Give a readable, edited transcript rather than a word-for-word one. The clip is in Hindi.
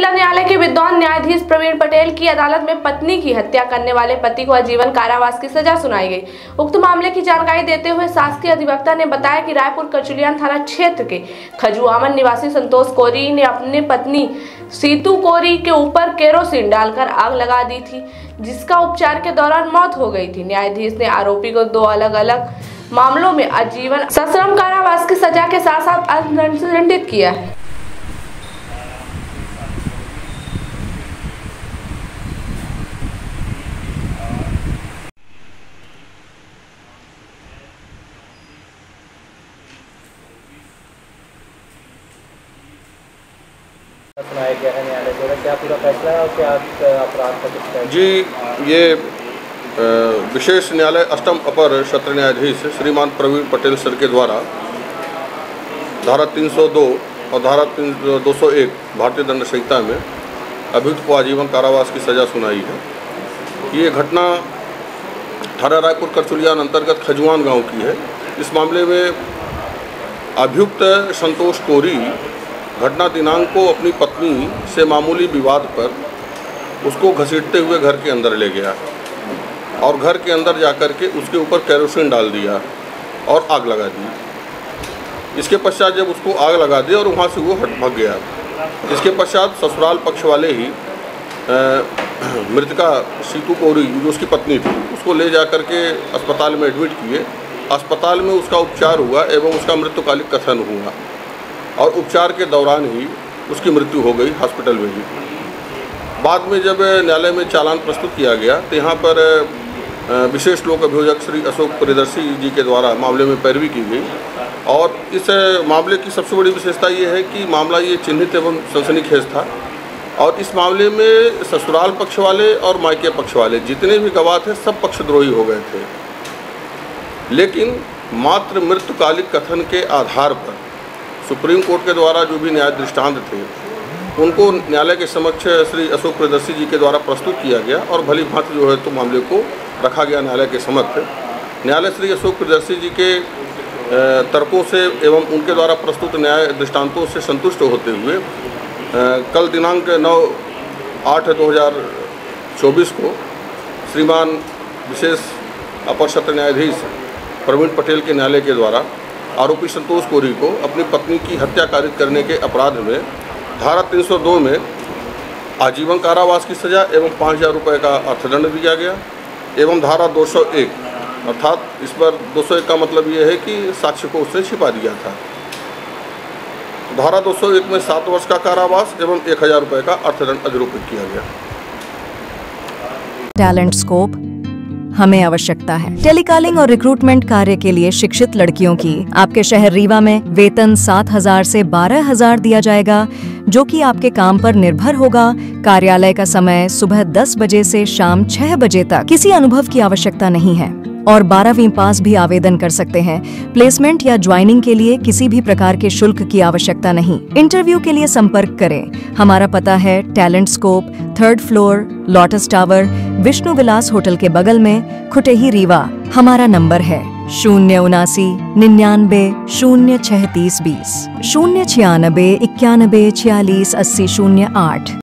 जिला न्यायालय के विद्वान न्यायाधीश प्रवीण पटेल की अदालत में पत्नी की हत्या करने वाले पति को आजीवन कारावास की सजा सुनाई गई। उक्त मामले की जानकारी देते हुए शासकीय अधिवक्ता ने बताया कि रायपुर कचुलियान थाना क्षेत्र के खजुआमन निवासी संतोष कोरी ने अपनी पत्नी सीतू कोरी के ऊपर केरोसिन डालकर आग लगा दी थी, जिसका उपचार के दौरान मौत हो गई थी। न्यायाधीश ने आरोपी को 2 अलग अलग मामलों में आजीवन सश्रम कारावास की सजा के साथ साथ अर्थदंड से दंडित किया है। सुनाया गया है न्यायालय द्वारा, क्या पूरा फैसला है और क्या अपराध का कुछ है? जी, ये विशेष न्यायालय अष्टम अपर सत्र न्यायाधीश श्रीमान प्रवीण पटेल सर के द्वारा धारा 302 और धारा 201 भारतीय दंड संहिता में अभियुक्त को आजीवन कारावास की सजा सुनाई है। ये घटना थाना रायपुर करचुलियान अंतर्गत खजुआन गांव की है। इस मामले में अभियुक्त संतोष कोरी घटना दिनांक को अपनी पत्नी से मामूली विवाद पर उसको घसीटते हुए घर के अंदर ले गया और घर के अंदर जाकर के उसके ऊपर केरोसिन डाल दिया और आग लगा दी। इसके पश्चात जब उसको आग लगा दी और वहाँ से वो भाग गया। इसके पश्चात ससुराल पक्ष वाले ही मृतका सीतू कोरी जो उसकी पत्नी थी उसको ले जा कर के अस्पताल में एडमिट किए। अस्पताल में उसका उपचार हुआ एवं उसका मृत्युकालिक कथन हुआ और उपचार के दौरान ही उसकी मृत्यु हो गई हॉस्पिटल में ही। बाद में जब न्यायालय में चालान प्रस्तुत किया गया तो यहाँ पर विशेष लोक अभियोजक श्री अशोक प्रियदर्शी जी के द्वारा मामले में पैरवी की गई और इस मामले की सबसे बड़ी विशेषता ये है कि मामला ये चिन्हित एवं सनसनीखेज था और इस मामले में ससुराल पक्ष वाले और मायके पक्ष वाले जितने भी गवाह थे सब पक्षद्रोही हो गए थे। लेकिन मात्र मृत्युकालिक कथन के आधार पर सुप्रीम कोर्ट के द्वारा जो भी न्याय दृष्टांत थे उनको न्यायालय के समक्ष श्री अशोक प्रियदर्शी जी के द्वारा प्रस्तुत किया गया और भली भांति जो है तो मामले को रखा गया न्यायालय के समक्ष। न्यायालय श्री अशोक प्रियदर्शी जी के तर्कों से एवं उनके द्वारा प्रस्तुत न्याय दृष्टांतों से संतुष्ट होते हुए कल दिनांक 9/8/2024 को श्रीमान विशेष अपर सत्र न्यायाधीश प्रवीण पटेल के न्यायालय के द्वारा आरोपी संतोष कोरी को अपनी पत्नी की हत्या कारित करने के अपराध में धारा 302 में आजीवन कारावास की सजा एवं 5,000 रुपये का अर्थदंड दिया गया एवं धारा 201 अर्थात इस पर 201 का मतलब ये है कि साक्ष्य को उसने छिपा दिया था। धारा 201 में 7 वर्ष का कारावास एवं 1,000 रुपये का अर्थदंड अधिरोपित किया गया। टैलेंट स्कोप हमें आवश्यकता है। टेलीकॉलिंग और रिक्रूटमेंट कार्य के लिए शिक्षित लड़कियों की आपके शहर रीवा में वेतन 7,000 से 12,000 दिया जाएगा, जो कि आपके काम पर निर्भर होगा। कार्यालय का समय सुबह 10 बजे से शाम 6 बजे तक। किसी अनुभव की आवश्यकता नहीं है और 12वीं पास भी आवेदन कर सकते हैं। प्लेसमेंट या ज्वाइनिंग के लिए किसी भी प्रकार के शुल्क की आवश्यकता नहीं। इंटरव्यू के लिए संपर्क करें। हमारा पता है talent scope, 3rd floor, lotus tower, Vishnu Vilas hotel के बगल में, खुटेही, रीवा। हमारा नंबर है 079 99 036 20 096 91 46 80 08।